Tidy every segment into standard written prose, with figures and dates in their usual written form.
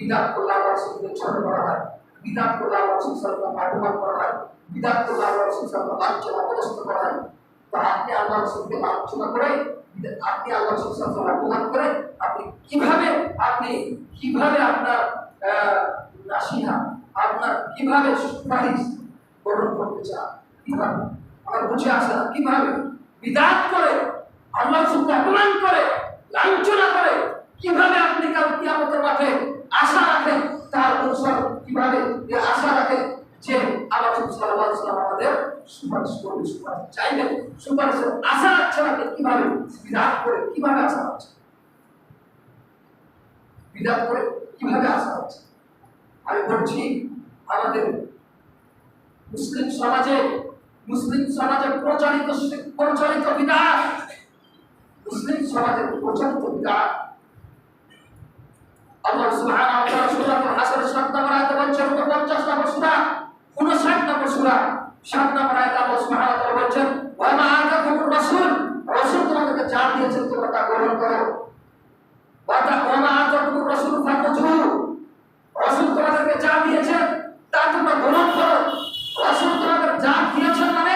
বিদাত করলে আল্লাহ রাসূলকে ছোট করা হয়, বিদাত করলে আল্লাহ রাসূল সাল্লাল্লাহু আলাইহি ওয়াসাল্লাম করা হয়, বিদাত করলে আল্লাহ রাসূল সাল্লাল্লাহু আলাইহি ওয়াসাল্লাম পদস্থ করা হয়। তো আপনি আল্লাহ রাসূলকে লাঞ্ছনা করে, আপনি আল্লাহ রাসূল সাল্লাল্লাহু আলাইহি ওয়াসাল্লাম করে আপনি কিভাবে আপনার নাসিহা, আপনার কিভাবে সুপারিশ গ্রহণ করতে চান? কিভাবে? আমার বুঝে আসে না। কিভাবে বিদাত করে, আল্লাহ রাসূলকে অপমান করে, লাঞ্ছনা করে কিভাবে আপনি কাল কিয়ামতের মাঠে আশা রাখেন? তার অনুসার কিভাবে আশা রাখেন যে আল্লাহ রাসূল সাল্লাল্লাহু আলাইহি ওয়াসাল্লাম আমাদের সুপারিশ করবে, সুপারিশ চাইবেন, সুপারিশের আশা রাখছেন আপনি কিভাবে? বিদাত করে কিভাবে আশা রাখছেন? বিদাত করে কিভাবে আশা রাখছেন? আমি বলছি আমাদের মুসলিম সমাজে প্রচলিত বিদাত, মুসলিম সমাজের প্রচলিত বিদাত আল্লাহ সুবহানাহু ওয়া তাআলা সূরা হাসর ৭ নম্বর আয়াতে বলেছেন, 49 নম্বর সূরা 59 নম্বর সূরা 7 নম্বর আয়াতে আল্লাহ সুবহানাহু ওয়া তাআলা বলেছেন, ওয়া মা আতাকুমুর রাসূল, রাসূল তোমাদেরকে যা দিয়েছেন তোমরা তা গ্রহণ করো। ওয়া মা আতাকুমুর রাসূল ফাখুযুহু, রাসূল তোমাদেরকে যা দিয়েছেন তা তোমরা গ্রহণ করো। রাসূল তোমাদের যা দিয়েছেন মানে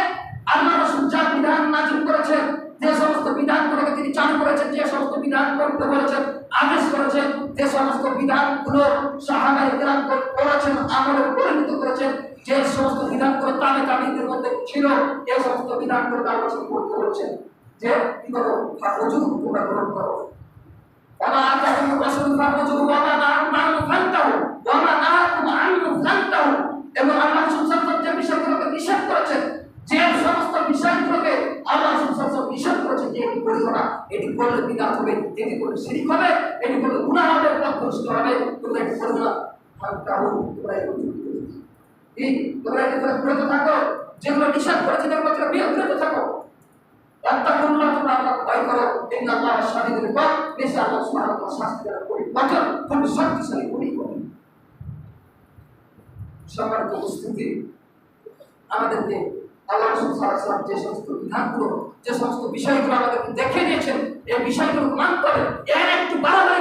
আল্লাহ রাসূল যা বিধান নাযিল করেছেন, যে সমস্ত বিধানগুলোকে তিনি চালু করেছেন, যে সমস্ত বিধান করতে বলেছেন, আদেশ করেছেন, যে সমস্ত বিধানগুলো সাহাবায়ে কেরাম করেছেন, আমলে পরিণত করেছেন, যে সমস্ত বিধানগুলো তাবেঈদের মধ্যে ছিল, এই সমস্ত বিধানগুলো আল্লাহ রাসূল করতে বলেছেন যে কি করো? ফাখুযুহু, তোমরা গ্রহণ করো। ওয়া মা আতাকুমুর রাসূল ফাখুযুহু ওয়া মা নাহাকুম আনহু ফান্তাহু ওয়া মা নাহাকুম আনহু ফান্তাহু। এবং আল্লাহ রাসূল সাল্লাল্লাহু আলাইহি ওয়াসাল্লাম যে বিষয়গুলোকে নিষেধ করেছেন, যে সমস্ত বিষয়গুলোকে আল্লাহ রাসূল সাল্লাল্লাহু আলাইহি ওয়াসাল্লাম নিষেধ করেছেন যে এটি করিও না, এটি করলে বিদআত হবে, এটি করলে শিরক হবে, এটি করলে গুনাহ হবে, পাপগ্রস্ত হবে, তোমরা এটি করো না। ফান্তাহু, তোমরা বিরত থাকো। যেগুলো নিষেধ করেছেন এগুলো থেকে বিরত থাকো। আত্তাকুল্লাহ, তোমরা আল্লাহকে ভয় করো। ইন্নাল্লাহা শাদীদুল ইকাব, নিশ্চয়ই আল্লাহ সুবহানাহু ওয়া তাআলা শাস্তি দেন কঠিন, কঠোর, খুব শক্তিশালী, খুবই কঠিন। সম্মানিত উপস্থিতি, আমাদেরকে আল্লাহ রাসূল সাল্লাল্লাহু আলাইহি ওয়াসাল্লাম যে সমস্ত বিধানগুলো, যে সমস্ত বিষয়গুলো আমাদেরকে দেখে দিয়েছেন, এই বিষয়গুলো মানতে হবে। এর একটু বাড়াবাড়ি